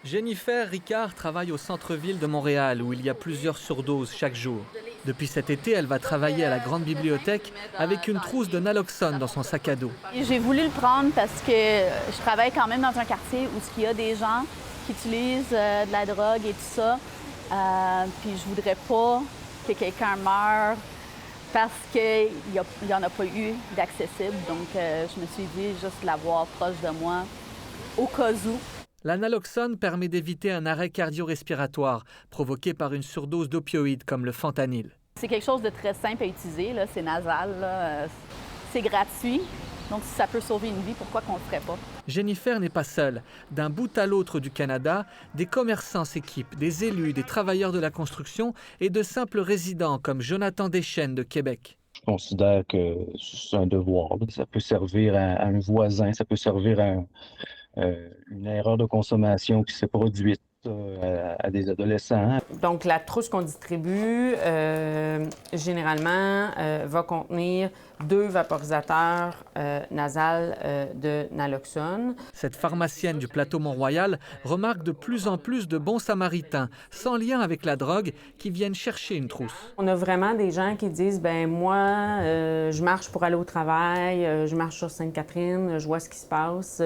Jennifer Ricard travaille au centre-ville de Montréal où il y a plusieurs surdoses chaque jour. Depuis cet été, elle va travailler à la grande bibliothèque avec une trousse de naloxone dans son sac à dos. J'ai voulu le prendre parce que je travaille quand même dans un quartier où il y a des gens qui utilisent de la drogue et tout ça. Puis je voudrais pas que quelqu'un meure parce qu'il n'y en a pas eu d'accessible. Donc je me suis dit juste l'avoir proche de moi au cas où. La naloxone permet d'éviter un arrêt cardio-respiratoire provoqué par une surdose d'opioïdes comme le fentanyl. C'est quelque chose de très simple à utiliser, c'est nasal, c'est gratuit. Donc si ça peut sauver une vie, pourquoi qu'on ne le ferait pas? Jennifer n'est pas seule. D'un bout à l'autre du Canada, des commerçants s'équipent, des élus, des travailleurs de la construction et de simples résidents comme Jonathan Deschênes de Québec. Je considère que c'est un devoir. Ça peut servir à un voisin, ça peut servir à une erreur de consommation qui s'est produite à des adolescents. Donc, la trousse qu'on distribue, généralement, va contenir 2 vaporisateurs nasales de naloxone. Cette pharmacienne du plateau Mont-Royal remarque de plus en plus de bons samaritains, sans lien avec la drogue, qui viennent chercher une trousse. On a vraiment des gens qui disent, ben moi, je marche pour aller au travail, je marche sur Sainte-Catherine, je vois ce qui se passe,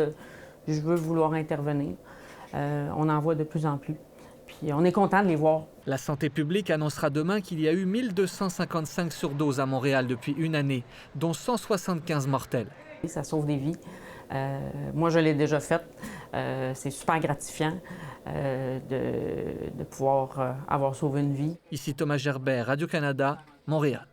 je veux vouloir intervenir. On en voit de plus en plus. Puis on est content de les voir. La santé publique annoncera demain qu'il y a eu 1255 surdoses à Montréal depuis une année, dont 175 mortelles. Ça sauve des vies. Moi, je l'ai déjà fait. C'est super gratifiant de pouvoir avoir sauvé une vie. Ici Thomas Gerbert, Radio-Canada, Montréal.